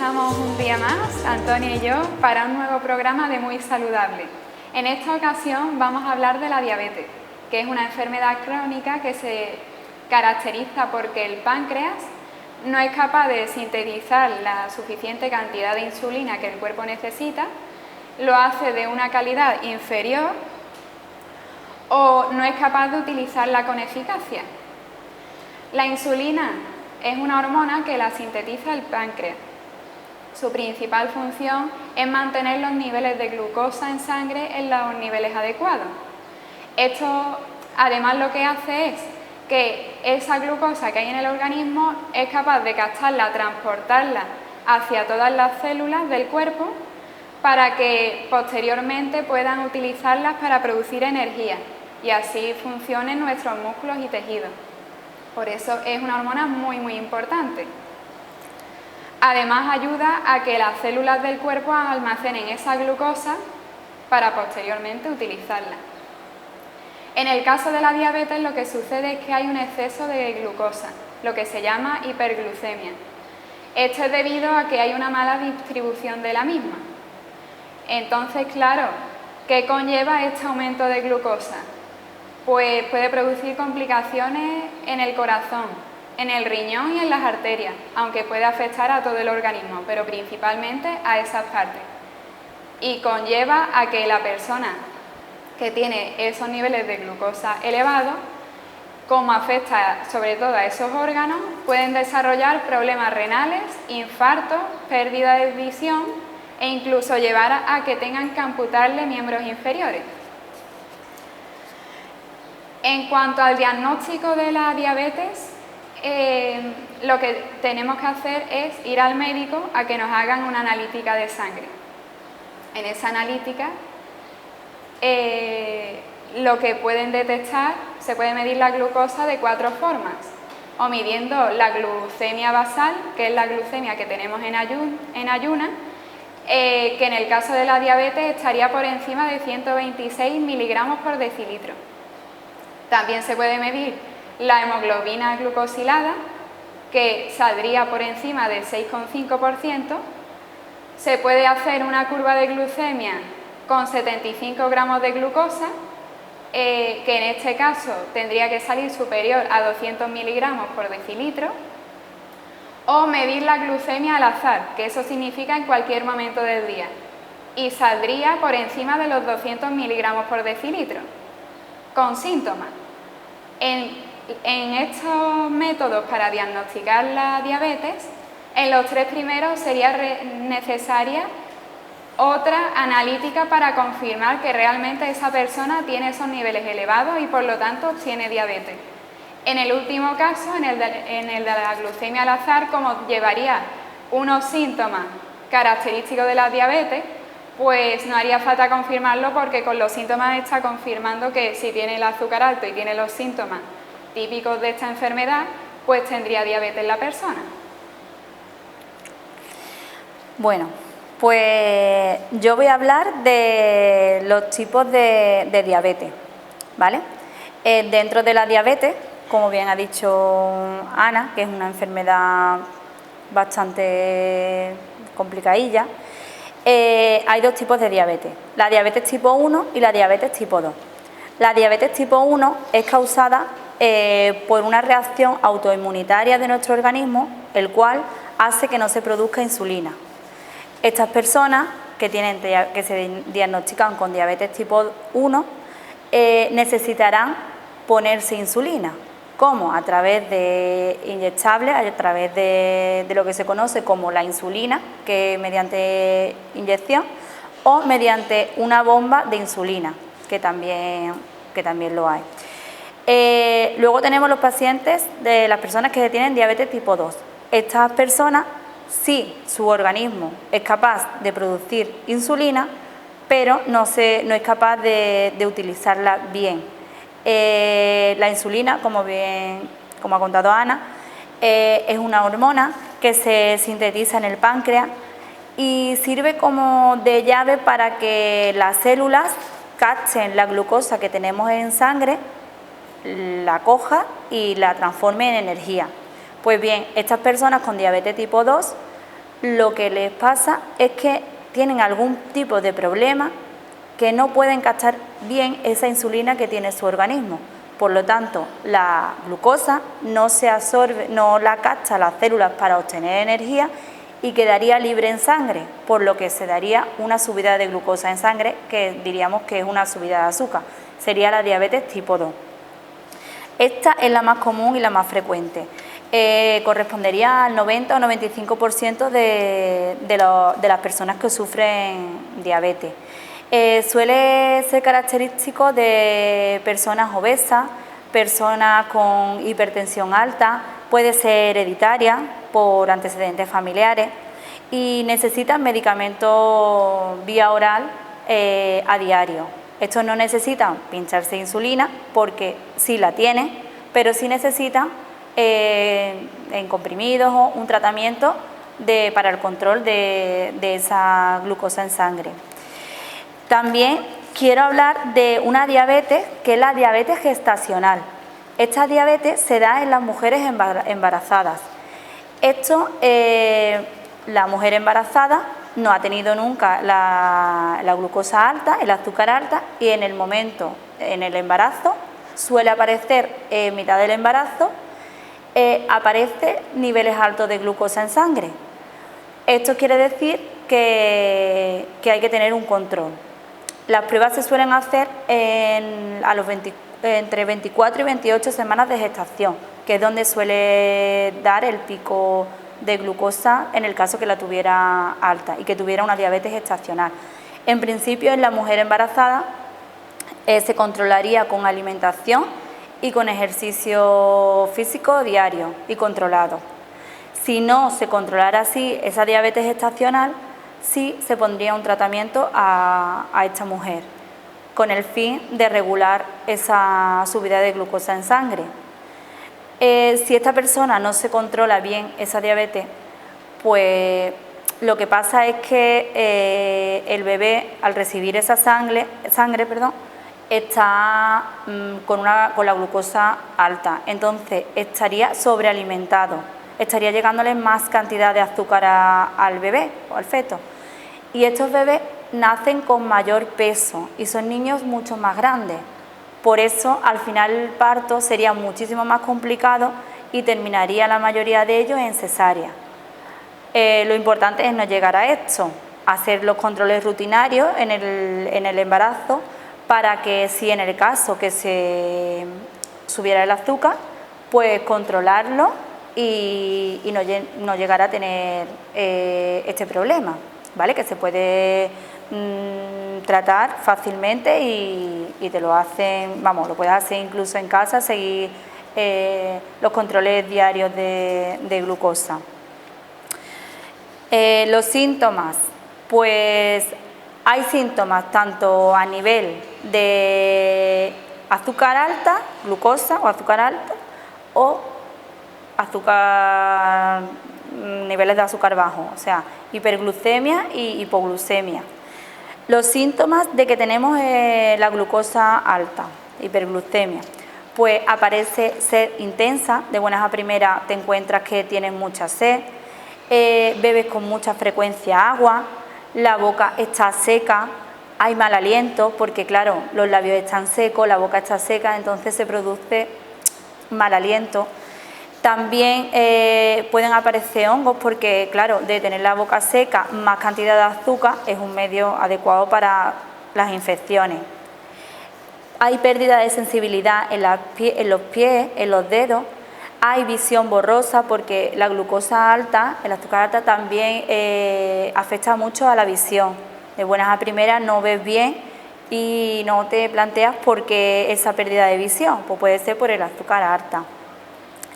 estamos un día más, Antonio y yo, para un nuevo programa de Muy Saludable. En esta ocasión vamos a hablar de la diabetes, que es una enfermedad crónica que se caracteriza porque el páncreas no es capaz de sintetizar la suficiente cantidad de insulina que el cuerpo necesita, lo hace de una calidad inferior o no es capaz de utilizarla con eficacia. La insulina es una hormona que la sintetiza el páncreas. Su principal función es mantener los niveles de glucosa en sangre en los niveles adecuados. Esto además lo que hace es que esa glucosa que hay en el organismo es capaz de captarla, transportarla hacia todas las células del cuerpo para que posteriormente puedan utilizarlas para producir energía y así funcionen nuestros músculos y tejidos. Por eso es una hormona muy importante. Además ayuda a que las células del cuerpo almacenen esa glucosa para posteriormente utilizarla. En el caso de la diabetes lo que sucede es que hay un exceso de glucosa, lo que se llama hiperglucemia. Esto es debido a que hay una mala distribución de la misma. Entonces, claro, ¿qué conlleva este aumento de glucosa? Pues puede producir complicaciones en el corazón, en el riñón y en las arterias, aunque puede afectar a todo el organismo, pero principalmente a esas partes. Y conlleva a que la persona que tiene esos niveles de glucosa elevados, como afecta sobre todo a esos órganos, pueden desarrollar problemas renales, infartos, pérdida de visión e incluso llevar a que tengan que amputarle miembros inferiores. En cuanto al diagnóstico de la diabetes, lo que tenemos que hacer es ir al médico a que nos hagan una analítica de sangre. En esa analítica lo que pueden detectar, se puede medir la glucosa de 4 formas, o midiendo la glucemia basal, que es la glucemia que tenemos en ayuna, que en el caso de la diabetes estaría por encima de 126 miligramos por decilitro. También se puede medir la hemoglobina glucosilada, que saldría por encima del 6,5%. Se puede hacer una curva de glucemia con 75 gramos de glucosa, que en este caso tendría que salir superior a 200 miligramos por decilitro. O medir la glucemia al azar, que eso significa en cualquier momento del día, y saldría por encima de los 200 miligramos por decilitro, con síntomas. En estos métodos para diagnosticar la diabetes, en los 3 primeros sería necesaria otra analítica para confirmar que realmente esa persona tiene esos niveles elevados y por lo tanto tiene diabetes. En el último caso, en el de la glucemia al azar, como llevaría unos síntomas característicos de la diabetes, pues no haría falta confirmarlo porque con los síntomas está confirmando que si tiene el azúcar alto y tiene los síntomas típicos de esta enfermedad, pues tendría diabetes la persona. Bueno, pues yo voy a hablar de los tipos de diabetes, ¿vale? Dentro de la diabetes, como bien ha dicho Ana, que es una enfermedad bastante complicadilla, hay 2 tipos de diabetes, la diabetes tipo 1 y la diabetes tipo 2. La diabetes tipo 1 es causada por una reacción autoinmunitaria de nuestro organismo, el cual hace que no se produzca insulina. Estas personas que se diagnostican con diabetes tipo 1 necesitarán ponerse insulina. ¿Cómo? A través de inyectables, a través de lo que se conoce como la insulina, que es mediante inyección, o mediante una bomba de insulina, que también lo hay. Luego tenemos los pacientes de las personas que tienen diabetes tipo 2. Estas personas, sí, su organismo es capaz de producir insulina, pero no es capaz de utilizarla bien. La insulina, como ha contado Ana, es una hormona que se sintetiza en el páncreas y sirve como de llave para que las células capten la glucosa que tenemos en sangre, la coja y la transforme en energía. Pues bien, estas personas con diabetes tipo 2 lo que les pasa es que tienen algún tipo de problema que no pueden captar bien esa insulina que tiene su organismo. Por lo tanto, la glucosa no se absorbe, no la capta las células para obtener energía y quedaría libre en sangre, por lo que se daría una subida de glucosa en sangre, que diríamos que es una subida de azúcar. Sería la diabetes tipo 2. Esta es la más común y la más frecuente. Correspondería al 90 o 95% de las personas que sufren diabetes. Suele ser característico de personas obesas, personas con hipertensión alta, puede ser hereditaria por antecedentes familiares y necesitan medicamentos vía oral a diario. Estos no necesitan pincharse insulina porque sí la tienen, pero sí necesitan en comprimidos o un tratamiento para el control de esa glucosa en sangre. También quiero hablar de una diabetes que es la diabetes gestacional. Esta diabetes se da en las mujeres embarazadas. Esto, la mujer embarazada no ha tenido nunca la glucosa alta, el azúcar alta, y en el momento, en el embarazo, suele aparecer en mitad del embarazo, aparece niveles altos de glucosa en sangre. Esto quiere decir que hay que tener un control. Las pruebas se suelen hacer entre 24 y 28 semanas de gestación, que es donde suele dar el pico de glucosa en el caso que la tuviera alta y que tuviera una diabetes gestacional. En principio, en la mujer embarazada se controlaría con alimentación y con ejercicio físico diario y controlado. Si no se controlara así esa diabetes gestacional, sí se pondría un tratamiento a esta mujer con el fin de regular esa subida de glucosa en sangre. Si esta persona no se controla bien esa diabetes, pues lo que pasa es que el bebé, al recibir esa sangre está con la glucosa alta, entonces estaría sobrealimentado, estaría llegándole más cantidad de azúcar al bebé o al feto. Y estos bebés nacen con mayor peso y son niños mucho más grandes. Por eso, al final el parto sería muchísimo más complicado y terminaría la mayoría de ellos en cesárea. Lo importante es no llegar a esto, hacer los controles rutinarios en el embarazo para que si en el caso que se subiera el azúcar, pues controlarlo y no llegar a tener este problema, ¿vale? Que se puede tratar fácilmente y te lo hacen, vamos, lo puedes hacer incluso en casa, seguir los controles diarios de glucosa. Los síntomas, pues hay síntomas tanto a nivel de azúcar alta, glucosa o azúcar alta, o niveles de azúcar bajo, o sea, hiperglucemia y hipoglucemia. Los síntomas de que tenemos la glucosa alta, hiperglucemia, pues aparece sed intensa, de buenas a primeras te encuentras que tienes mucha sed, bebes con mucha frecuencia agua, la boca está seca, hay mal aliento, porque claro, los labios están secos, la boca está seca, entonces se produce mal aliento. También pueden aparecer hongos porque, claro, de tener la boca seca, más cantidad de azúcar es un medio adecuado para las infecciones. Hay pérdida de sensibilidad en los pies, en los dedos. Hay visión borrosa porque la glucosa alta, el azúcar alta, también afecta mucho a la visión. De buenas a primeras no ves bien y no te planteas por qué esa pérdida de visión, pues puede ser por el azúcar alta.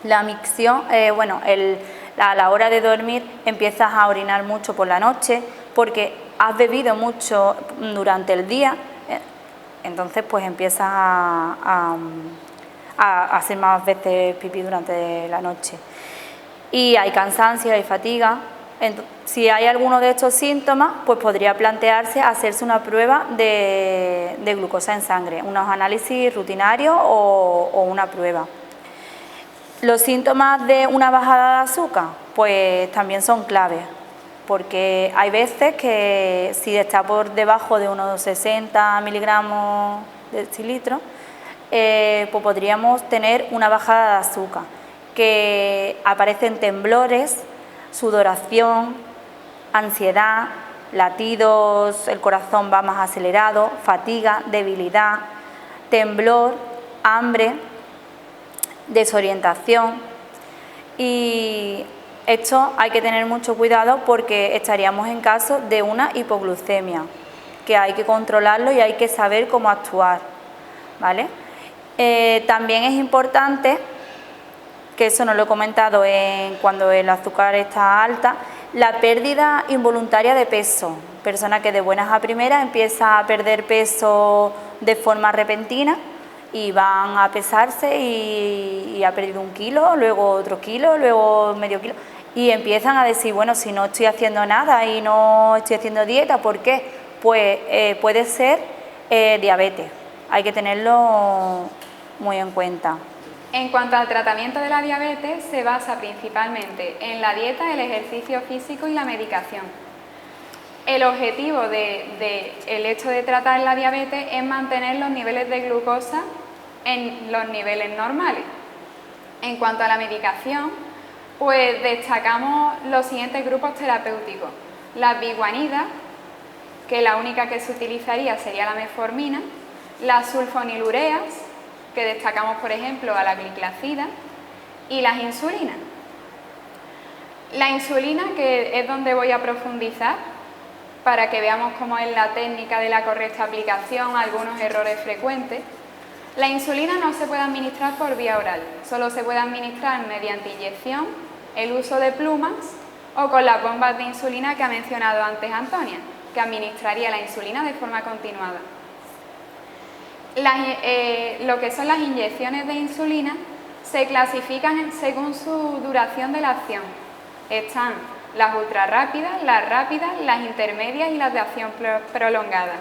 La micción, a la hora de dormir empiezas a orinar mucho por la noche porque has bebido mucho durante el día, entonces pues empiezas a hacer más veces pipí durante la noche. Y hay cansancio, hay fatiga. Si hay alguno de estos síntomas, pues podría plantearse hacerse una prueba de glucosa en sangre, unos análisis rutinarios o una prueba. Los síntomas de una bajada de azúcar, pues también son claves. porque hay veces que si está por debajo de unos 60 miligramos de decilitro, pues podríamos tener una bajada de azúcar, que aparecen temblores, sudoración, ansiedad, latidos, el corazón va más acelerado, fatiga, debilidad, temblor, hambre, desorientación. Y esto hay que tener mucho cuidado porque estaríamos en caso de una hipoglucemia, que hay que controlarlo y hay que saber cómo actuar, ¿vale? También es importante, que eso no lo he comentado cuando el azúcar está alta, la pérdida involuntaria de peso. Persona que de buenas a primeras empieza a perder peso de forma repentina y van a pesarse y ha perdido 1 kilo, luego otro kilo, luego medio kilo y empiezan a decir, bueno, si no estoy haciendo nada y no estoy haciendo dieta, ¿por qué? Pues puede ser diabetes, hay que tenerlo muy en cuenta. En cuanto al tratamiento de la diabetes, se basa principalmente en la dieta, el ejercicio físico y la medicación. El objetivo del hecho de tratar la diabetes es mantener los niveles de glucosa en los niveles normales. En cuanto a la medicación, pues destacamos los siguientes grupos terapéuticos. Las biguanidas, que la única que se utilizaría sería la metformina, las sulfonilureas, que destacamos por ejemplo a la gliclazida, y las insulinas. La insulina, que es donde voy a profundizar, para que veamos cómo es la técnica de la correcta aplicación, algunos errores frecuentes. La insulina no se puede administrar por vía oral, solo se puede administrar mediante inyección, el uso de plumas o con las bombas de insulina que ha mencionado antes Antonia, que administraría la insulina de forma continuada. Lo que son las inyecciones de insulina se clasifican según su duración de la acción. Están las ultrarrápidas, las intermedias y las de acción prolongada.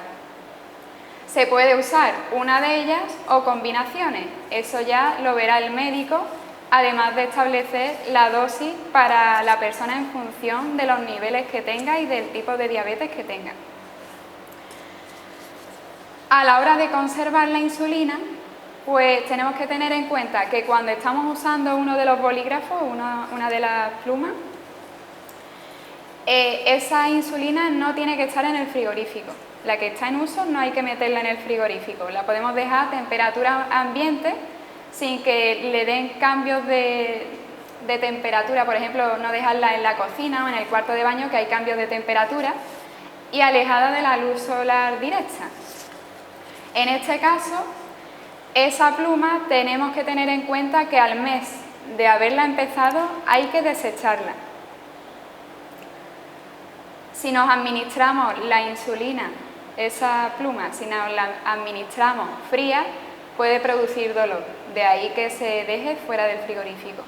Se puede usar una de ellas o combinaciones, eso ya lo verá el médico, además de establecer la dosis para la persona en función de los niveles que tenga y del tipo de diabetes que tenga. A la hora de conservar la insulina, pues tenemos que tener en cuenta que cuando estamos usando uno de los bolígrafos, una de las plumas, esa insulina no tiene que estar en el frigorífico. La que está en uso no hay que meterla en el frigorífico, la podemos dejar a temperatura ambiente sin que le den cambios de temperatura, por ejemplo, no dejarla en la cocina o en el cuarto de baño que hay cambios de temperatura, y alejada de la luz solar directa. En este caso, esa pluma tenemos que tener en cuenta que al mes de haberla empezado hay que desecharla. Si nos administramos la insulina, esa pluma, si nos la administramos fría, puede producir dolor, de ahí que se deje fuera del frigorífico.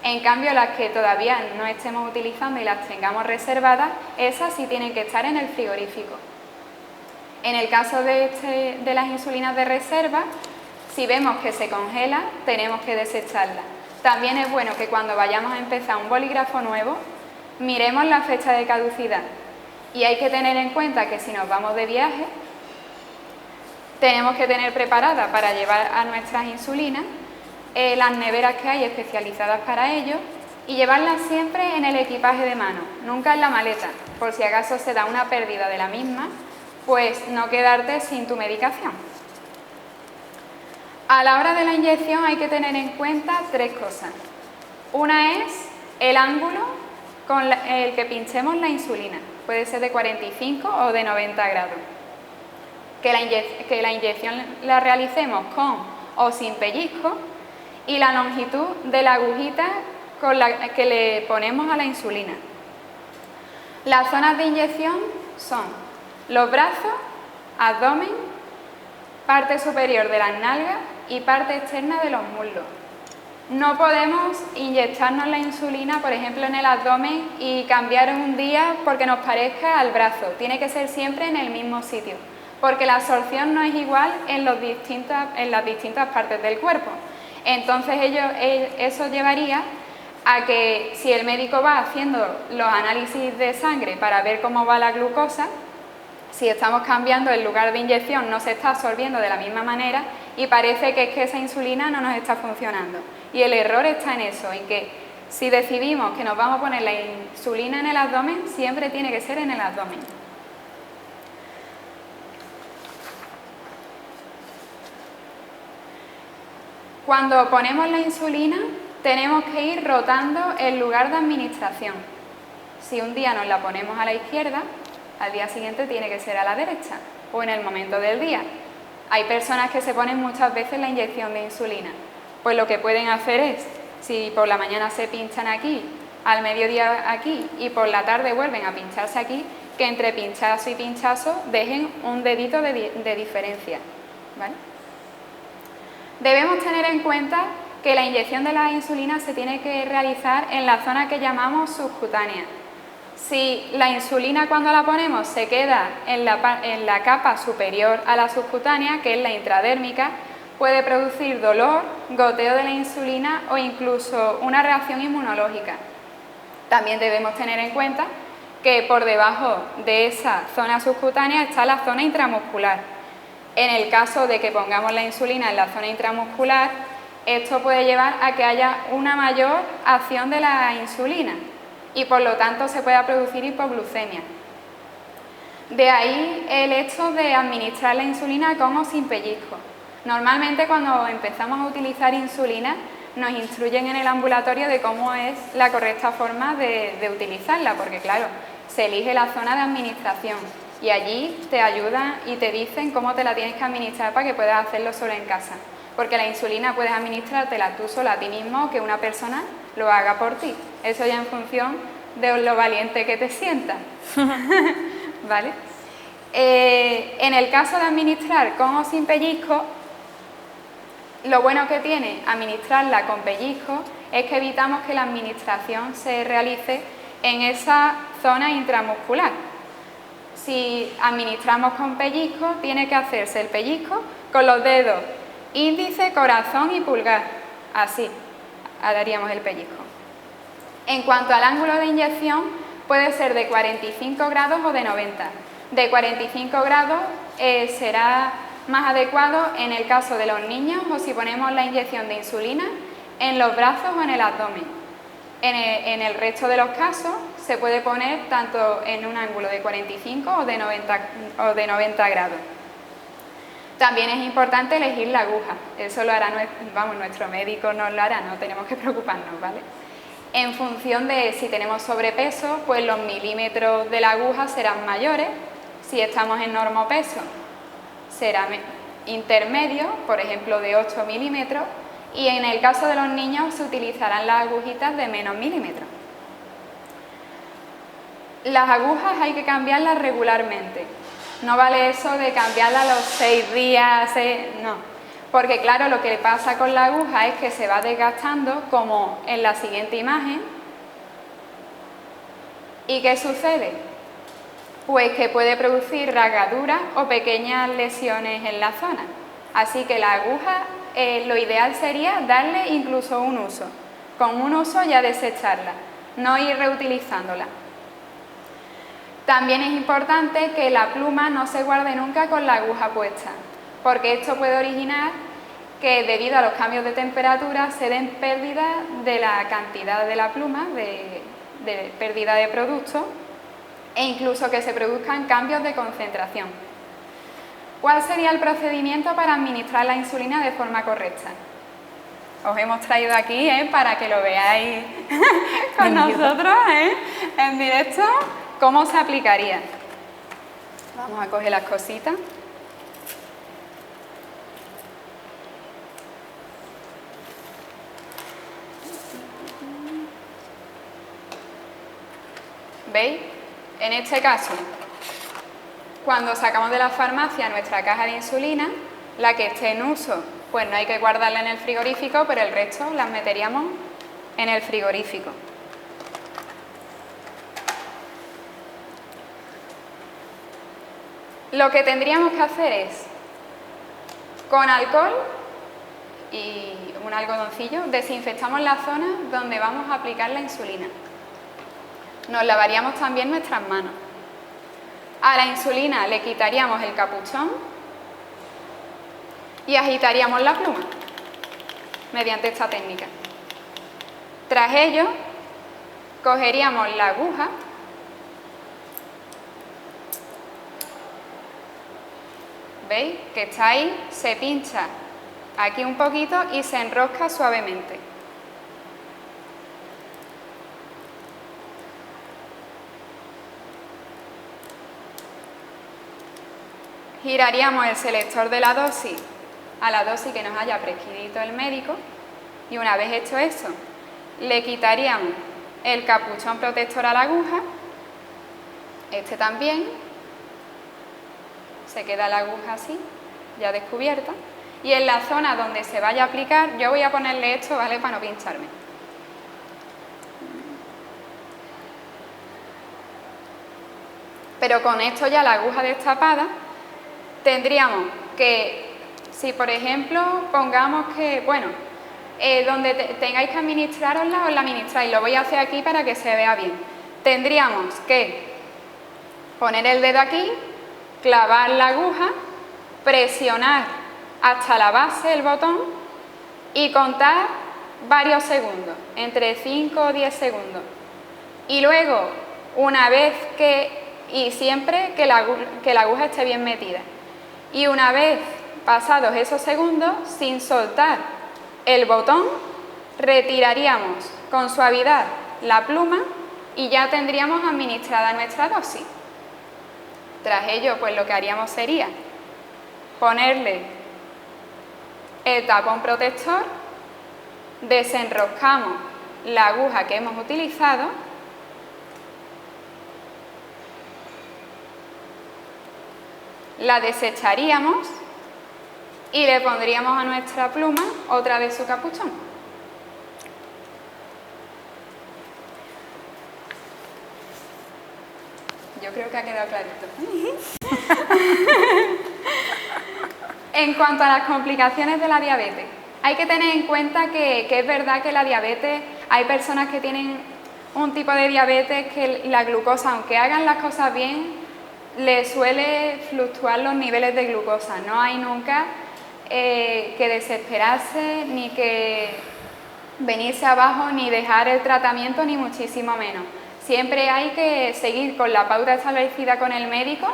En cambio, las que todavía no estemos utilizando y las tengamos reservadas, esas sí tienen que estar en el frigorífico. En el caso de las insulinas de reserva, si vemos que se congela, tenemos que desecharla. También es bueno que cuando vayamos a empezar un bolígrafo nuevo, miremos la fecha de caducidad. Y hay que tener en cuenta que si nos vamos de viaje, tenemos que tener preparadas para llevar a nuestras insulinas las neveras que hay especializadas para ello y llevarlas siempre en el equipaje de mano, nunca en la maleta, por si acaso se da una pérdida de la misma, pues no quedarte sin tu medicación. A la hora de la inyección hay que tener en cuenta 3 cosas. Una es el ángulo con el que pinchemos la insulina, puede ser de 45 o de 90 grados. Que la inyección la realicemos con o sin pellizco y la longitud de la agujita con la que le ponemos a la insulina. Las zonas de inyección son los brazos, abdomen, parte superior de las nalgas y parte externa de los muslos. No podemos inyectarnos la insulina, por ejemplo, en el abdomen y cambiar un día porque nos parezca al brazo. Tiene que ser siempre en el mismo sitio, porque la absorción no es igual en las distintas partes del cuerpo. Entonces eso llevaría a que si el médico va haciendo los análisis de sangre para ver cómo va la glucosa, si estamos cambiando el lugar de inyección no se está absorbiendo de la misma manera y parece que es que esa insulina no nos está funcionando. Y el error está en eso, en que si decidimos que nos vamos a poner la insulina en el abdomen, siempre tiene que ser en el abdomen. Cuando ponemos la insulina, tenemos que ir rotando el lugar de administración. Si un día nos la ponemos a la izquierda, al día siguiente tiene que ser a la derecha o en el momento del día. Hay personas que se ponen muchas veces la inyección de insulina. Pues lo que pueden hacer es, si por la mañana se pinchan aquí, al mediodía aquí y por la tarde vuelven a pincharse aquí, que entre pinchazo y pinchazo dejen un dedito de diferencia, ¿vale? Debemos tener en cuenta que la inyección de la insulina se tiene que realizar en la zona que llamamos subcutánea. Si la insulina cuando la ponemos se queda en la capa superior a la subcutánea, que es la intradérmica, puede producir dolor, goteo de la insulina o incluso una reacción inmunológica. También debemos tener en cuenta que por debajo de esa zona subcutánea está la zona intramuscular. En el caso de que pongamos la insulina en la zona intramuscular, esto puede llevar a que haya una mayor acción de la insulina y por lo tanto se pueda producir hipoglucemia. De ahí el hecho de administrar la insulina con o sin pellizco. Normalmente cuando empezamos a utilizar insulina nos instruyen en el ambulatorio de cómo es la correcta forma de utilizarla, porque claro, se elige la zona de administración y allí te ayudan y te dicen cómo te la tienes que administrar para que puedas hacerlo solo en casa. Porque la insulina puedes administrártela tú sola a ti mismo o que una persona lo haga por ti. Eso ya en función de lo valiente que te sientas. ¿Vale? En el caso de administrar con o sin pellizco, lo bueno que tiene administrarla con pellizco es que evitamos que la administración se realice en esa zona intramuscular. Si administramos con pellizco, tiene que hacerse el pellizco con los dedos índice, corazón y pulgar. Así haríamos el pellizco. En cuanto al ángulo de inyección, puede ser de 45 grados o de 90. De 45 grados será más adecuado en el caso de los niños o si ponemos la inyección de insulina en los brazos o en el abdomen. En el resto de los casos se puede poner tanto en un ángulo de 45 o de 90 grados. También es importante elegir la aguja, eso lo hará nuestro médico, nos lo hará, no tenemos que preocuparnos, ¿vale? En función de si tenemos sobrepeso, pues los milímetros de la aguja serán mayores, si estamos en normopeso será intermedio, por ejemplo de 8 milímetros, y en el caso de los niños se utilizarán las agujitas de menos milímetros. Las agujas hay que cambiarlas regularmente. No vale eso de cambiarla a los 6 días, no. Porque claro, lo que pasa con la aguja es que se va desgastando como en la siguiente imagen. ¿Y qué sucede? Pues que puede producir rasgaduras o pequeñas lesiones en la zona. Así que la aguja, lo ideal sería darle incluso un uso. Con un uso ya desecharla, no ir reutilizándola. También es importante que la pluma no se guarde nunca con la aguja puesta, porque esto puede originar que debido a los cambios de temperatura se den pérdidas de la cantidad de la pluma, de pérdida de producto e incluso que se produzcan cambios de concentración. ¿Cuál sería el procedimiento para administrar la insulina de forma correcta? Os hemos traído aquí para que lo veáis con nosotros en directo. ¿Cómo se aplicaría? Vamos a coger las cositas. ¿Veis? En este caso, cuando sacamos de la farmacia nuestra caja de insulina, la que esté en uso, pues no hay que guardarla en el frigorífico, pero el resto las meteríamos en el frigorífico. Lo que tendríamos que hacer es, con alcohol y un algodoncillo, desinfectamos la zona donde vamos a aplicar la insulina. Nos lavaríamos también nuestras manos. A la insulina le quitaríamos el capuchón y agitaríamos la pluma mediante esta técnica. Tras ello, cogeríamos la aguja ¿veis? Que está ahí, se pincha aquí un poquito y se enrosca suavemente. Giraríamos el selector de la dosis a la dosis que nos haya prescrito el médico y una vez hecho eso, le quitaríamos el capuchón protector a la aguja, este también, se queda la aguja así, ya descubierta, y en la zona donde se vaya a aplicar, yo voy a ponerle esto, ¿vale?, para no pincharme. Pero con esto ya la aguja destapada, tendríamos que, si por ejemplo pongamos que, bueno, donde tengáis que administrarosla, os la administráis, lo voy a hacer aquí para que se vea bien. Tendríamos que poner el dedo aquí, clavar la aguja, presionar hasta la base del botón y contar varios segundos, entre 5 o 10 segundos. Y luego, una vez que, y siempre que la aguja esté bien metida, y una vez pasados esos segundos, sin soltar el botón, retiraríamos con suavidad la pluma y ya tendríamos administrada nuestra dosis. Tras ello, pues lo que haríamos sería ponerle el tapón protector, desenroscamos la aguja que hemos utilizado la desecharíamos y le pondríamos a nuestra pluma otra vez su capuchón. Yo creo que ha quedado clarito. En cuanto a las complicaciones de la diabetes, hay que tener en cuenta que es verdad que la diabetes, hay personas que tienen un tipo de diabetes que la glucosa, aunque hagan las cosas bien, les suele fluctuar los niveles de glucosa. No hay nunca que desesperarse, ni que venirse abajo, ni dejar el tratamiento, ni muchísimo menos. Siempre hay que seguir con la pauta establecida con el médico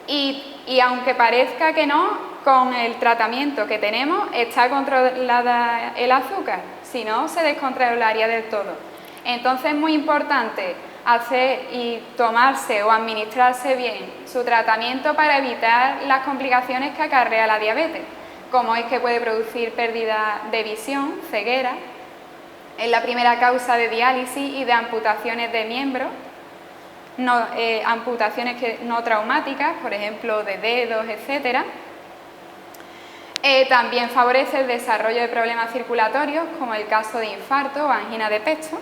y aunque parezca que no, con el tratamiento que tenemos está controlada el azúcar, si no se descontrolaría del todo. Entonces es muy importante hacer y tomarse o administrarse bien su tratamiento para evitar las complicaciones que acarrea la diabetes, como es que puede producir pérdida de visión, ceguera, es la primera causa de diálisis y de amputaciones de miembros, amputaciones no traumáticas, por ejemplo de dedos, etc. También favorece el desarrollo de problemas circulatorios, como el caso de infarto o angina de pecho.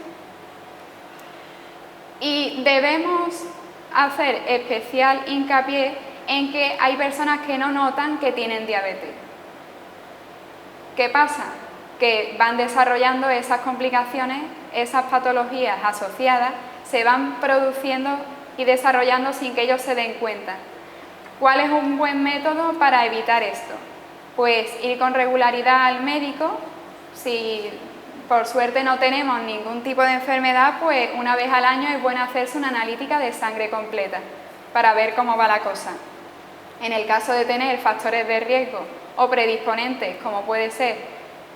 Y debemos hacer especial hincapié en que hay personas que no notan que tienen diabetes. ¿Qué pasa? Que van desarrollando esas complicaciones, esas patologías asociadas, se van produciendo y desarrollando sin que ellos se den cuenta. ¿Cuál es un buen método para evitar esto? Pues ir con regularidad al médico. Si por suerte no tenemos ningún tipo de enfermedad, pues una vez al año es bueno hacerse una analítica de sangre completa para ver cómo va la cosa. En el caso de tener factores de riesgo o predisponentes, como puede ser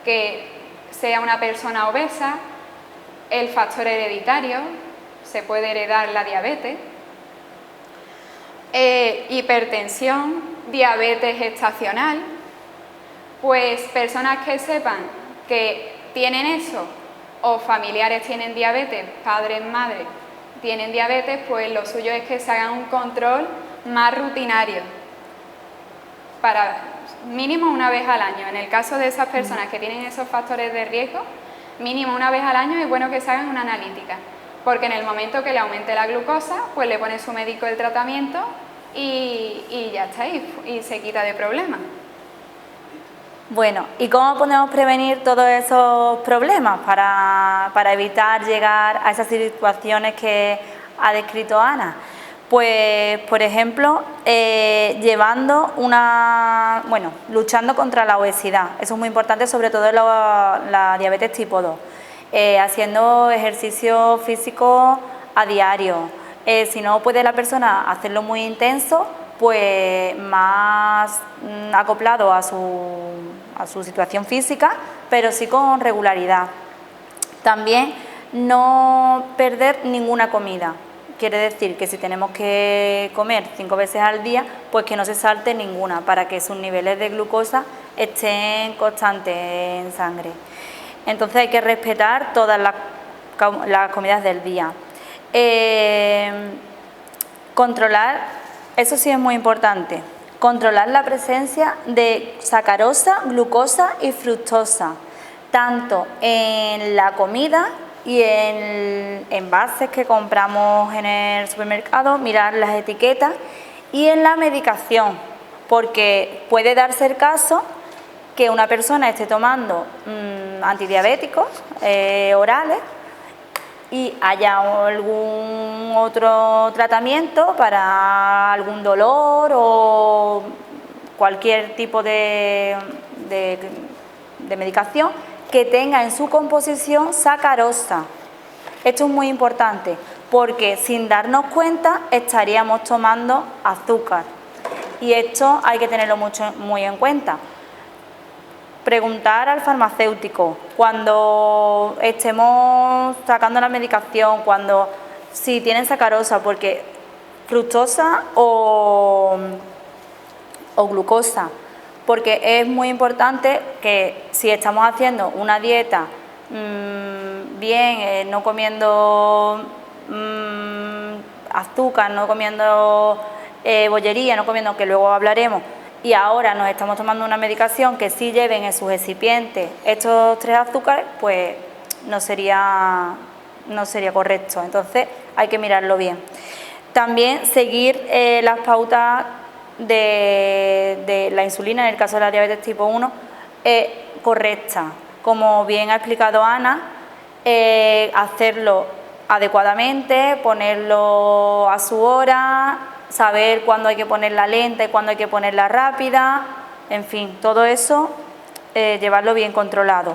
que sea una persona obesa, el factor hereditario, se puede heredar la diabetes, hipertensión, diabetes gestacional, pues personas que sepan que tienen eso o familiares tienen diabetes, padres, madres tienen diabetes, pues lo suyo es que se hagan un control más rutinario, para mínimo una vez al año. En el caso de esas personas que tienen esos factores de riesgo, mínimo una vez al año es bueno que se hagan una analítica, porque en el momento que le aumente la glucosa, pues le pone su médico el tratamiento y ya está, y se quita de problemas. Bueno, ¿y cómo podemos prevenir todos esos problemas para evitar llegar a esas situaciones que ha descrito Ana? Pues, por ejemplo, luchando contra la obesidad. Eso es muy importante, sobre todo en la diabetes tipo 2. Haciendo ejercicio físico a diario. Si no puede la persona hacerlo muy intenso, pues más acoplado a su situación física, pero sí con regularidad. También no perder ninguna comida. Quiere decir que si tenemos que comer 5 veces al día, pues que no se salte ninguna, para que sus niveles de glucosa estén constantes en sangre. Entonces hay que respetar todas las comidas del día. Controlar, eso sí es muy importante, controlar la presencia de sacarosa, glucosa y fructosa, tanto en la comida y en envases que compramos en el supermercado, mirar las etiquetas, y en la medicación, porque puede darse el caso que una persona esté tomando antidiabéticos orales y haya algún otro tratamiento para algún dolor o cualquier tipo de medicación que tenga en su composición sacarosa. Esto es muy importante porque sin darnos cuenta estaríamos tomando azúcar y esto hay que tenerlo muy en cuenta. Preguntar al farmacéutico cuando estemos sacando la medicación, si tienen sacarosa, porque fructosa o glucosa, porque es muy importante que si estamos haciendo una dieta bien, no comiendo azúcar, no comiendo bollería, no comiendo, que luego hablaremos, y ahora nos estamos tomando una medicación que sí lleven en sus excipientes estos 3 azúcares, pues no sería correcto. Entonces hay que mirarlo bien. También seguir las pautas de la insulina, en el caso de la diabetes tipo 1, correcta. Como bien ha explicado Ana, hacerlo adecuadamente, ponerlo a su hora, saber cuándo hay que ponerla lenta y cuándo hay que ponerla rápida, en fin, todo eso, llevarlo bien controlado.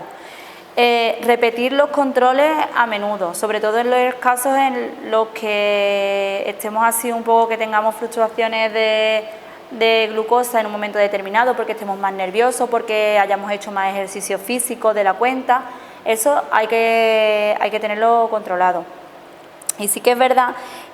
Repetir los controles a menudo, sobre todo en los casos en los que estemos así un poco, que tengamos fluctuaciones de glucosa en un momento determinado, porque estemos más nerviosos, porque hayamos hecho más ejercicio físico de la cuenta. Eso hay que tenerlo controlado. Y sí que es verdad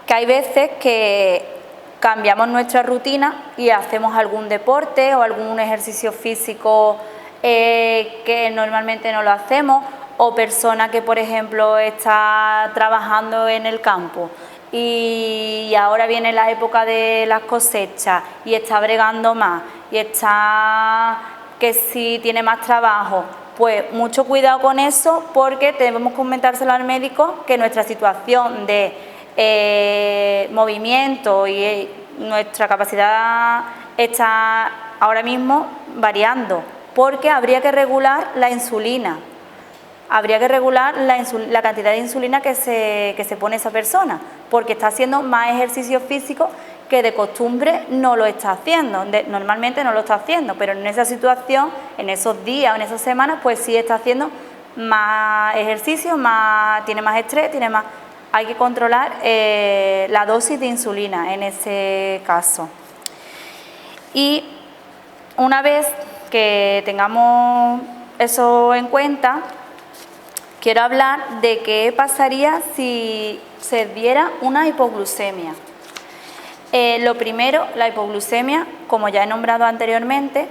que hay veces que cambiamos nuestra rutina y hacemos algún deporte o algún ejercicio físico que normalmente no lo hacemos, o persona que, por ejemplo, está trabajando en el campo y ahora viene la época de las cosechas y está bregando más y está que si tiene más trabajo, pues mucho cuidado con eso, porque debemos comentárselo al médico que nuestra situación de movimiento y nuestra capacidad está ahora mismo variando, porque habría que regular la insulina, habría que regular la cantidad de insulina que se pone esa persona, porque está haciendo más ejercicio físico que de costumbre no lo está haciendo, normalmente no lo está haciendo, pero en esa situación, en esos días o en esas semanas, pues sí está haciendo más ejercicio, tiene más estrés, hay que controlar la dosis de insulina en ese caso. Y una vez que tengamos eso en cuenta, quiero hablar de qué pasaría si se diera una hipoglucemia. Lo primero, la hipoglucemia, como ya he nombrado anteriormente,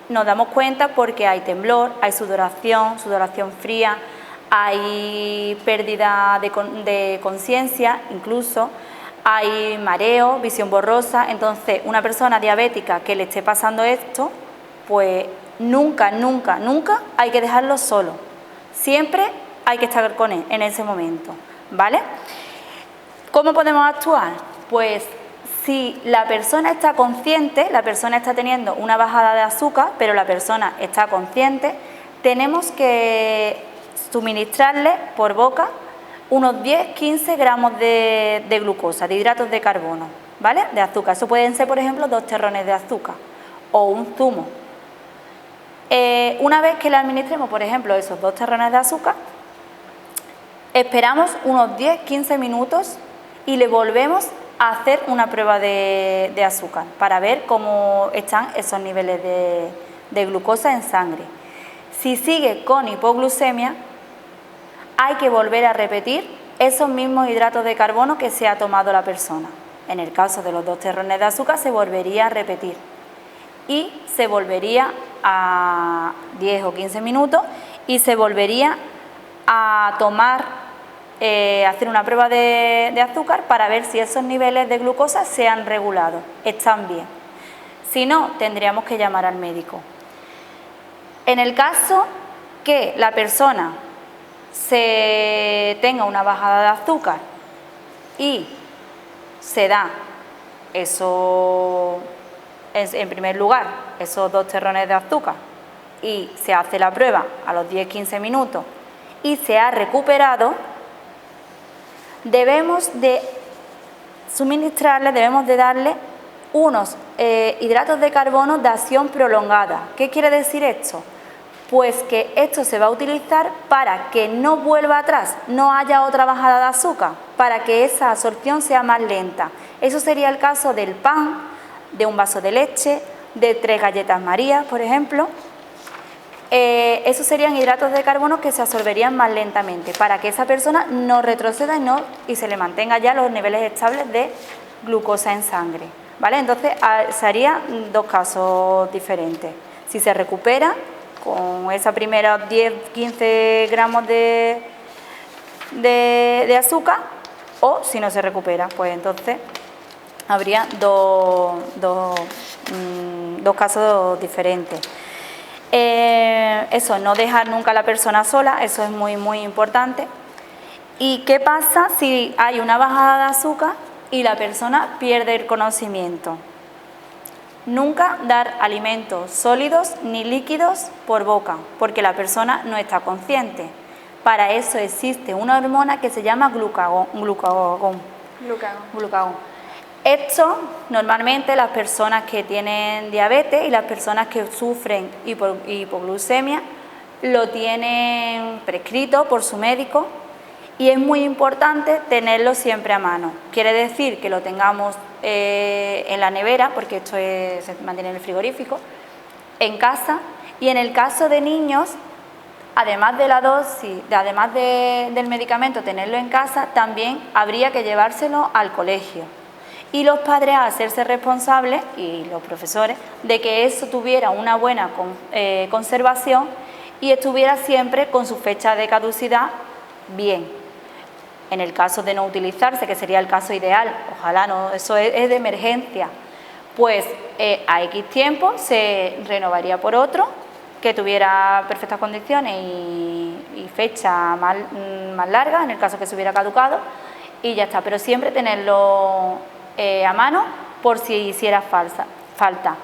nos damos cuenta porque hay temblor, hay sudoración fría, hay pérdida de conciencia, incluso hay mareo, visión borrosa. Entonces, una persona diabética que le esté pasando esto, pues nunca hay que dejarlo solo. Siempre hay que estar con él en ese momento, ¿vale? ¿Cómo podemos actuar? Pues Si la persona está consciente, la persona está teniendo una bajada de azúcar, pero la persona está consciente, tenemos que suministrarle por boca unos 10-15 gramos de glucosa, de hidratos de carbono, ¿vale? De azúcar. Eso pueden ser, por ejemplo, 2 terrones de azúcar o un zumo. Una vez que le administremos, por ejemplo, esos 2 terrones de azúcar, esperamos unos 10-15 minutos y le volvemos a hacer una prueba de azúcar para ver cómo están esos niveles de glucosa en sangre. Si sigue con hipoglucemia, hay que volver a repetir esos mismos hidratos de carbono que se ha tomado la persona. En el caso de los 2 terrones de azúcar se volvería a repetir y se volvería a 10 o 15 minutos y se volvería a tomar, hacer una prueba de azúcar para ver si esos niveles de glucosa se han regulado, están bien. Si no, tendríamos que llamar al médico. En el caso que la persona se tenga una bajada de azúcar y se da eso, en primer lugar, esos 2 terrones de azúcar y se hace la prueba a los 10-15 minutos y se ha recuperado, debemos de suministrarle, debemos de darle unos hidratos de carbono de acción prolongada. ¿Qué quiere decir esto? Pues que esto se va a utilizar para que no vuelva atrás, no haya otra bajada de azúcar, para que esa absorción sea más lenta. Eso sería el caso del pan, de un vaso de leche, de 3 galletas María, por ejemplo. Esos serían hidratos de carbono que se absorberían más lentamente, para que esa persona no retroceda y se le mantenga ya los niveles estables de glucosa en sangre, ¿vale? Entonces, se harían 2 casos diferentes. Si se recupera con esa primera 10-15 gramos de azúcar, o si no se recupera, pues entonces habría dos casos diferentes. Eso, no dejar nunca a la persona sola, eso es muy muy importante. ¿Y qué pasa si hay una bajada de azúcar y la persona pierde el conocimiento? Nunca dar alimentos sólidos ni líquidos por boca, porque la persona no está consciente. Para eso existe una hormona que se llama glucagón. Esto, normalmente las personas que tienen diabetes y las personas que sufren hipoglucemia lo tienen prescrito por su médico y es muy importante tenerlo siempre a mano. Quiere decir que lo tengamos en la nevera, porque esto se mantiene en el frigorífico, en casa, y en el caso de niños, además de la dosis, además del medicamento, tenerlo en casa, también habría que llevárselo al colegio. Y los padres a hacerse responsables, y los profesores, de que eso tuviera una buena conservación y estuviera siempre con su fecha de caducidad bien. En el caso de no utilizarse, que sería el caso ideal, ojalá no, eso es de emergencia, pues a X tiempo se renovaría por otro que tuviera perfectas condiciones y fecha más larga, en el caso que se hubiera caducado, y ya está, pero siempre tenerlo a mano por si hiciera falta,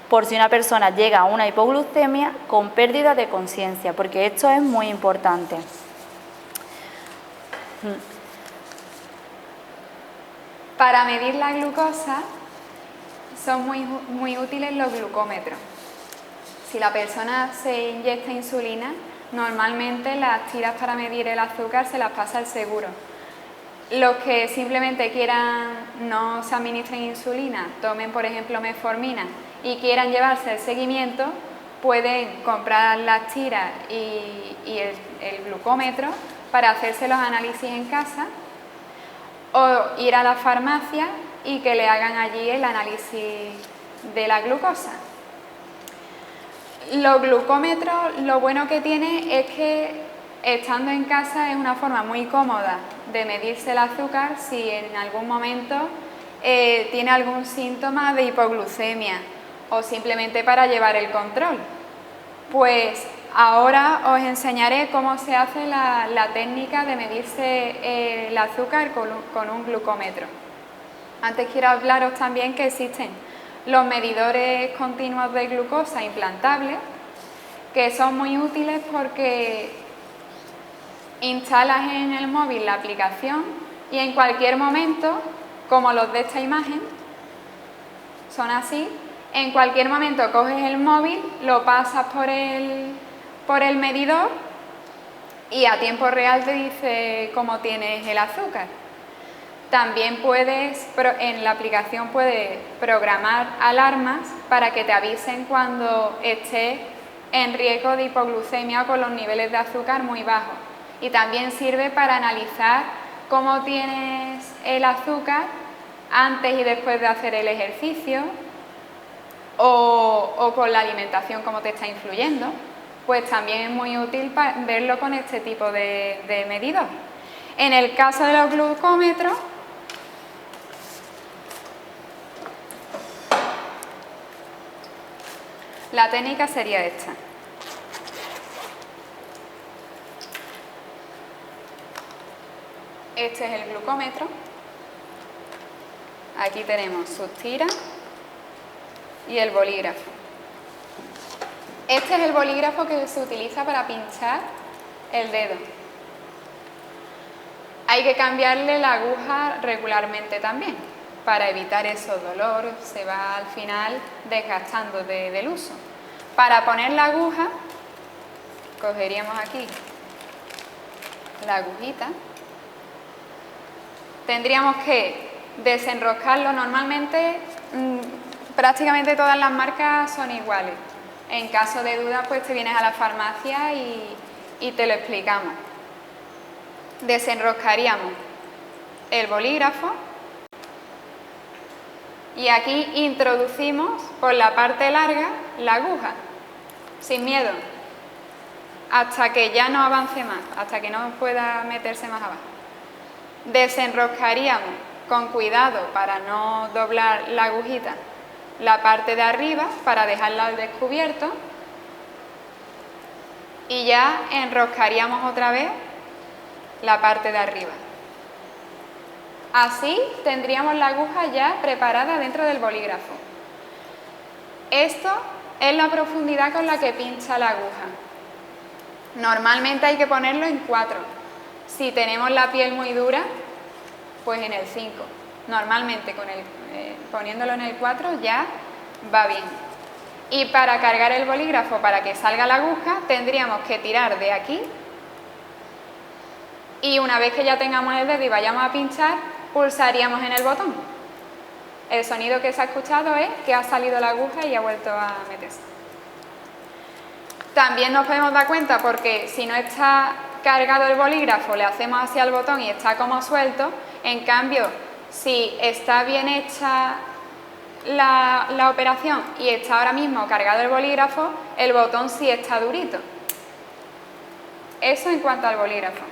por si una persona llega a una hipoglucemia con pérdida de conciencia, porque esto es muy importante. Para medir la glucosa son muy útiles los glucómetros. Si la persona se inyecta insulina, normalmente las tiras para medir el azúcar se las pasa el seguro. Los que simplemente quieran no se administren insulina, tomen por ejemplo metformina y quieran llevarse el seguimiento, pueden comprar las tiras y el glucómetro para hacerse los análisis en casa o ir a la farmacia y que le hagan allí el análisis de la glucosa. Los glucómetros, lo bueno que tiene es que estando en casa es una forma muy cómoda de medirse el azúcar si en algún momento tiene algún síntoma de hipoglucemia o simplemente para llevar el control. Pues ahora os enseñaré cómo se hace la técnica de medirse el azúcar con un glucómetro. Antes quiero hablaros también que existen los medidores continuos de glucosa implantables, que son muy útiles porque instalas en el móvil la aplicación y en cualquier momento, como los de esta imagen, son así, en cualquier momento coges el móvil, lo pasas por el medidor y a tiempo real te dice cómo tienes el azúcar. También en la aplicación puedes programar alarmas para que te avisen cuando estés en riesgo de hipoglucemia o con los niveles de azúcar muy bajos. Y también sirve para analizar cómo tienes el azúcar antes y después de hacer el ejercicio o con la alimentación, cómo te está influyendo. Pues también es muy útil verlo con este tipo de medidor. En el caso de los glucómetros, la técnica sería esta. Este es el glucómetro. Aquí tenemos sus tiras y el bolígrafo. Este es el bolígrafo que se utiliza para pinchar el dedo. Hay que cambiarle la aguja regularmente también, para evitar esos dolores, se va al final desgastando del uso. Para poner la aguja, cogeríamos aquí la agujita, tendríamos que desenroscarlo. Normalmente prácticamente todas las marcas son iguales. En caso de duda, pues te vienes a la farmacia y te lo explicamos. Desenroscaríamos el bolígrafo y aquí introducimos por la parte larga la aguja, sin miedo, hasta que ya no avance más, hasta que no pueda meterse más abajo. Desenroscaríamos con cuidado para no doblar la agujita la parte de arriba para dejarla al descubierto y ya enroscaríamos otra vez la parte de arriba. Así tendríamos la aguja ya preparada dentro del bolígrafo. Esto es la profundidad con la que pincha la aguja. Normalmente hay que ponerlo en 4. Si tenemos la piel muy dura, pues en el 5. Normalmente poniéndolo en el 4 ya va bien. Y para cargar el bolígrafo, para que salga la aguja, tendríamos que tirar de aquí y una vez que ya tengamos el dedo y vayamos a pinchar, pulsaríamos en el botón. El sonido que se ha escuchado es que ha salido la aguja y ha vuelto a meterse. También nos podemos dar cuenta porque si no está cargado el bolígrafo, le hacemos hacia el botón y está como suelto. En cambio, si está bien hecha la operación y está ahora mismo cargado el bolígrafo, el botón sí está durito. Eso en cuanto al bolígrafo.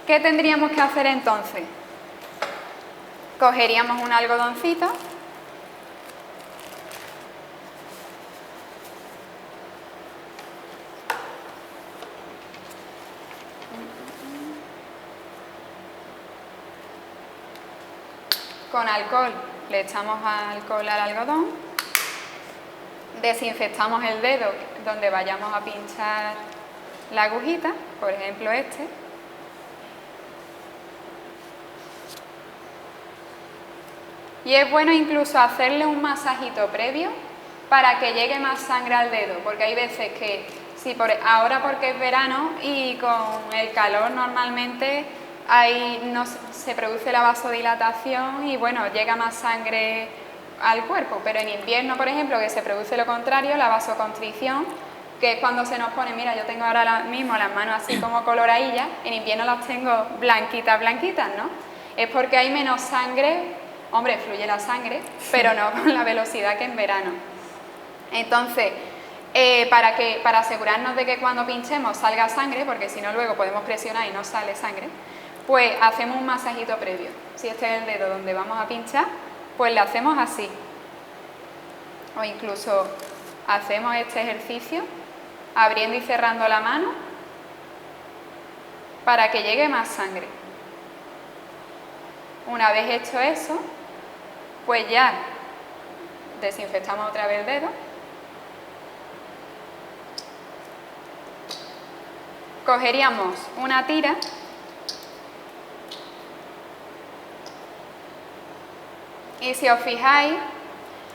¿Qué tendríamos que hacer entonces? Cogeríamos un algodoncito . Con alcohol le echamos alcohol al algodón, desinfectamos el dedo donde vayamos a pinchar la agujita, por ejemplo este, y es bueno incluso hacerle un masajito previo para que llegue más sangre al dedo, porque hay veces que, ahora porque es verano y con el calor normalmente no se produce la vasodilatación y bueno, llega más sangre al cuerpo, pero en invierno, por ejemplo, que se produce lo contrario, la vasoconstricción, que es cuando se nos pone, mira, yo tengo ahora mismo las manos así como coloradillas, en invierno las tengo blanquitas, ¿no? Es porque hay menos sangre, hombre, fluye la sangre, pero no con la velocidad que en verano. Entonces, para asegurarnos de que cuando pinchemos salga sangre, porque si no luego podemos presionar y no sale sangre, pues hacemos un masajito previo. Si este es el dedo donde vamos a pinchar, pues le hacemos así. O incluso hacemos este ejercicio abriendo y cerrando la mano para que llegue más sangre. Una vez hecho eso, pues ya desinfectamos otra vez el dedo. Cogeríamos una tira y si os fijáis,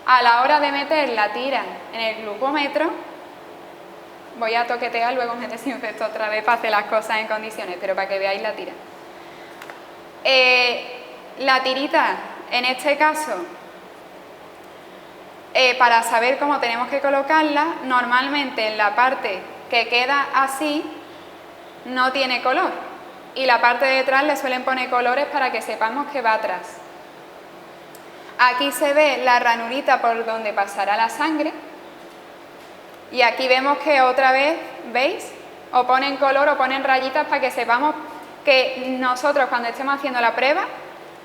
a la hora de meter la tira en el glucómetro, voy a toquetear, luego me desinfecto otra vez para hacer las cosas en condiciones, pero para que veáis la tira. La tirita, en este caso, para saber cómo tenemos que colocarla, normalmente en la parte que queda así, no tiene color. Y la parte de detrás le suelen poner colores para que sepamos que va atrás. Aquí se ve la ranurita por donde pasará la sangre. Y aquí vemos que otra vez, ¿veis? O ponen color o ponen rayitas para que sepamos que nosotros cuando estemos haciendo la prueba,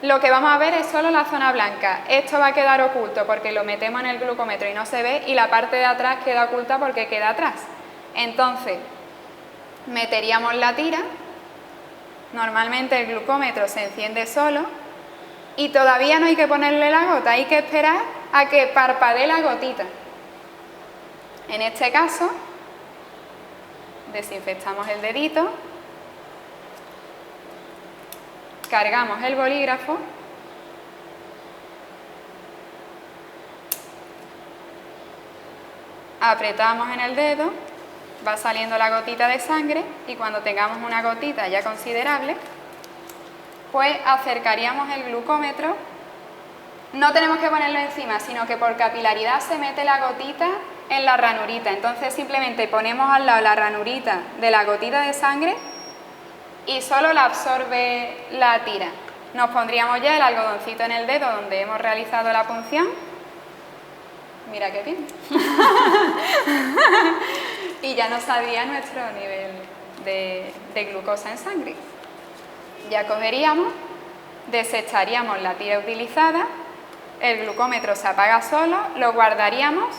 lo que vamos a ver es solo la zona blanca. Esto va a quedar oculto porque lo metemos en el glucómetro y no se ve, y la parte de atrás queda oculta porque queda atrás. Entonces, meteríamos la tira, normalmente el glucómetro se enciende solo y todavía no hay que ponerle la gota, hay que esperar a que parpadee la gotita. En este caso, desinfectamos el dedito, cargamos el bolígrafo, apretamos en el dedo, va saliendo la gotita de sangre y cuando tengamos una gotita ya considerable, pues acercaríamos el glucómetro. No tenemos que ponerlo encima, sino que por capilaridad se mete la gotita en la ranurita. Entonces simplemente ponemos al lado la ranurita de la gotita de sangre y solo la absorbe la tira. Nos pondríamos ya el algodoncito en el dedo donde hemos realizado la punción. Mira qué bien. Y ya nos sabría nuestro nivel de glucosa en sangre. Ya cogeríamos, desecharíamos la tira utilizada, el glucómetro se apaga solo, lo guardaríamos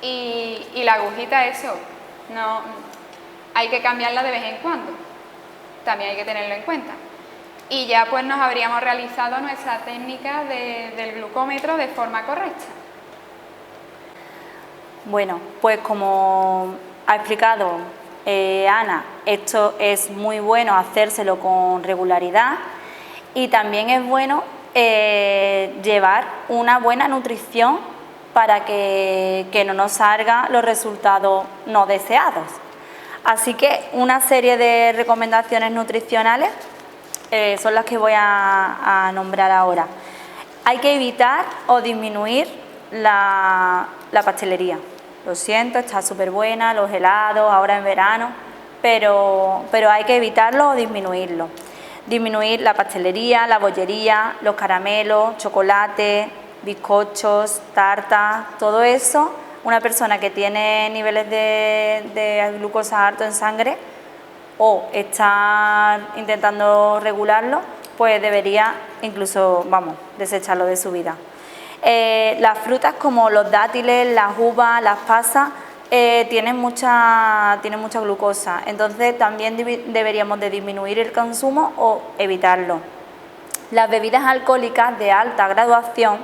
y la agujita, eso, no, hay que cambiarla de vez en cuando, también hay que tenerlo en cuenta. Y ya pues nos habríamos realizado nuestra técnica del glucómetro de forma correcta. Bueno, pues como ha explicado Ana, esto es muy bueno hacérselo con regularidad y también es bueno llevar una buena nutrición para que no nos salgan los resultados no deseados. Así que una serie de recomendaciones nutricionales son las que voy a nombrar ahora. Hay que evitar o disminuir la pastelería. Lo siento, está súper buena, los helados, ahora en verano, pero hay que evitarlo o disminuirlo. Disminuir la pastelería, la bollería, los caramelos, chocolate, bizcochos, tartas, todo eso. Una persona que tiene niveles de glucosa alto en sangre o está intentando regularlo, pues debería incluso, desecharlo de su vida. Las frutas como los dátiles, las uvas, las pasas, tienen mucha glucosa, entonces también deberíamos de disminuir el consumo o evitarlo. Las bebidas alcohólicas de alta graduación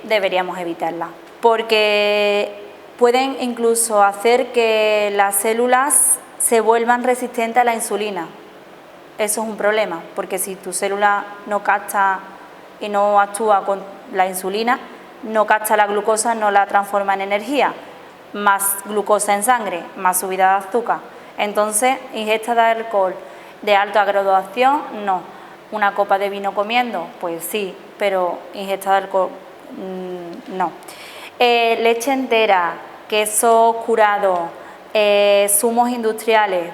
deberíamos evitarlas, porque pueden incluso hacer que las células se vuelvan resistentes a la insulina. Eso es un problema, porque si tu célula no capta y no actúa con la insulina, no capta la glucosa, no la transforma en energía, más glucosa en sangre, más subida de azúcar. Entonces, ingesta de alcohol de alta graduación, no. Una copa de vino comiendo, pues sí, pero ingesta de alcohol, no. Leche entera, queso curado, zumos industriales,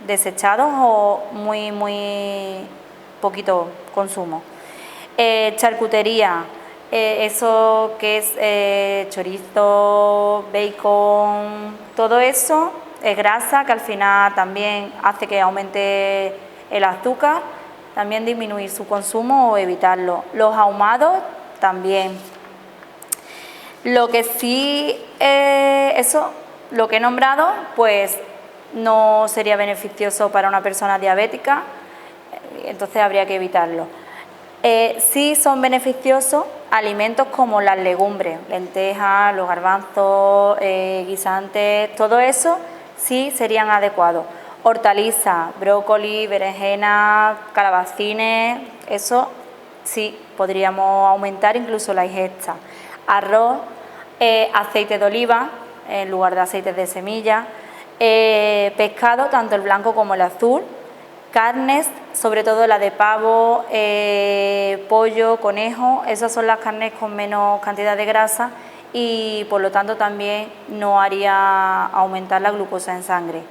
desechados o muy poquito consumo. Charcutería, eso que es chorizo, bacon, todo eso es grasa que al final también hace que aumente el azúcar, también disminuir su consumo o evitarlo. Los ahumados también. Lo que sí, lo que he nombrado, pues no sería beneficioso para una persona diabética, entonces habría que evitarlo. Sí son beneficiosos alimentos como las legumbres, lentejas, los garbanzos, guisantes, todo eso sí serían adecuados. Hortalizas, brócoli, berenjena, calabacines, eso sí podríamos aumentar incluso la ingesta. Arroz, aceite de oliva en lugar de aceites de semilla, pescado, tanto el blanco como el azul, carnes, sobre todo la de pavo, pollo, conejo, esas son las carnes con menos cantidad de grasa y por lo tanto también no haría aumentar la glucosa en sangre.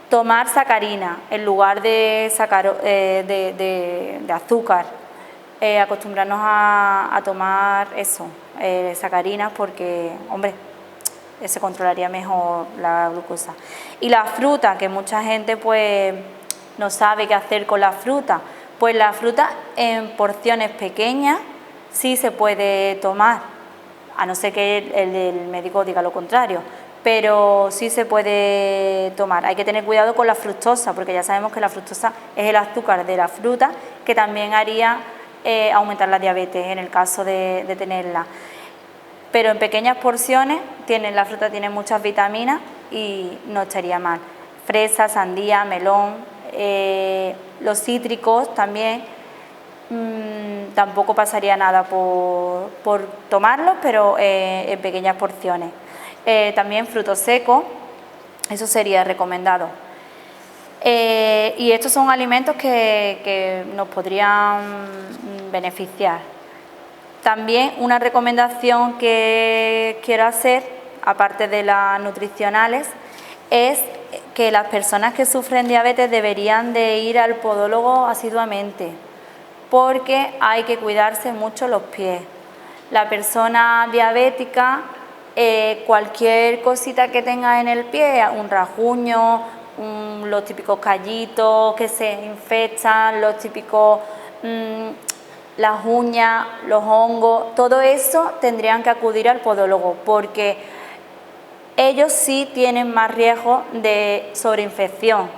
Tomar sacarina en lugar de azúcar, acostumbrarnos a tomar eso, sacarinas porque, hombre, se controlaría mejor la glucosa. Y la fruta, que mucha gente pues no sabe qué hacer con la fruta, pues la fruta en porciones pequeñas sí se puede tomar, a no ser que el médico diga lo contrario, pero sí se puede tomar. Hay que tener cuidado con la fructosa, porque ya sabemos que la fructosa es el azúcar de la fruta, que también haría aumentar la diabetes en el caso de tenerla. Pero en pequeñas porciones la fruta tiene muchas vitaminas y no estaría mal. Fresa, sandía, melón, los cítricos también, tampoco pasaría nada por tomarlos, pero en pequeñas porciones. También frutos secos, eso sería recomendado. Y estos son alimentos que nos podrían beneficiar. También una recomendación que quiero hacer, aparte de las nutricionales, es que las personas que sufren diabetes deberían de ir al podólogo asiduamente, porque hay que cuidarse mucho los pies. La persona diabética, cualquier cosita que tenga en el pie, un rasguño, los típicos callitos que se infectan, los típicos las uñas, los hongos, todo eso tendrían que acudir al podólogo porque ellos sí tienen más riesgo de sobreinfección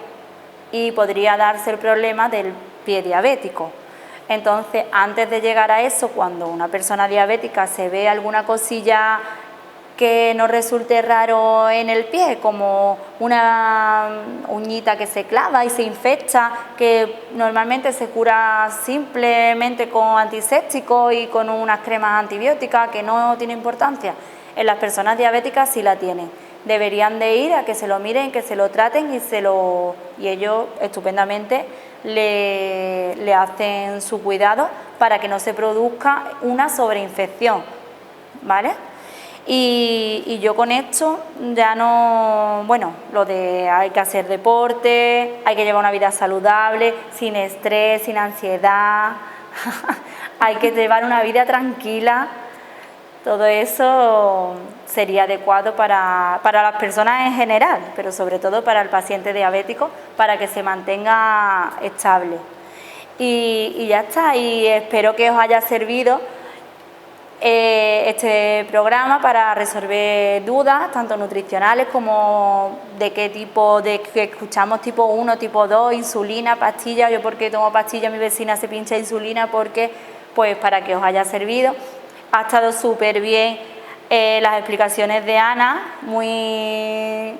y podría darse el problema del pie diabético. Entonces, antes de llegar a eso, cuando una persona diabética se ve alguna cosilla que no resulte raro en el pie, como una uñita que se clava y se infecta, que normalmente se cura simplemente con antisépticos y con unas cremas antibióticas que no tiene importancia, en las personas diabéticas sí la tienen. Deberían de ir a que se lo miren, que se lo traten y ellos estupendamente le hacen su cuidado para que no se produzca una sobreinfección, ¿vale? Y yo con esto ya no, bueno, lo de hay que hacer deporte, hay que llevar una vida saludable, sin estrés, sin ansiedad, hay que llevar una vida tranquila, todo eso sería adecuado para las personas en general, pero sobre todo para el paciente diabético, para que se mantenga estable. Y ya está, y espero que os haya servido este programa para resolver dudas, tanto nutricionales como de qué tipo, de que escuchamos tipo 1, tipo 2, insulina, pastilla. Yo porque tomo pastilla, mi vecina se pincha insulina, porque pues para que os haya servido. Ha estado súper bien las explicaciones de Ana, muy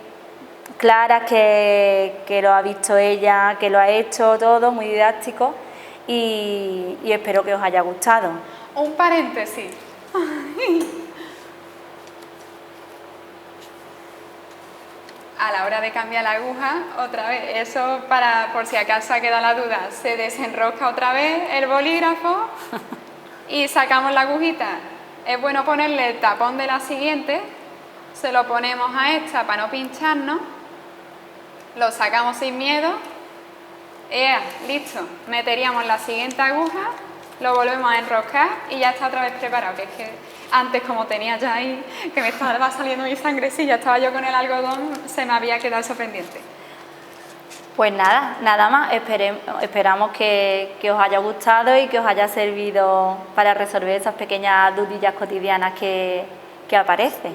claras, que lo ha visto ella, que lo ha hecho todo, muy didáctico y espero que os haya gustado. Un paréntesis. A la hora de cambiar la aguja, otra vez, eso por si acaso ha quedado la duda, se desenrosca otra vez el bolígrafo y sacamos la agujita. Es bueno ponerle el tapón de la siguiente, se lo ponemos a esta para no pincharnos, lo sacamos sin miedo, listo, meteríamos la siguiente aguja, lo volvemos a enroscar y ya está otra vez preparado, que es que antes como tenía ya ahí, que me estaba saliendo mi sangrecilla, estaba yo con el algodón, se me había quedado eso pendiente. Pues nada más, esperamos que os haya gustado y que os haya servido para resolver esas pequeñas dudillas cotidianas que aparecen.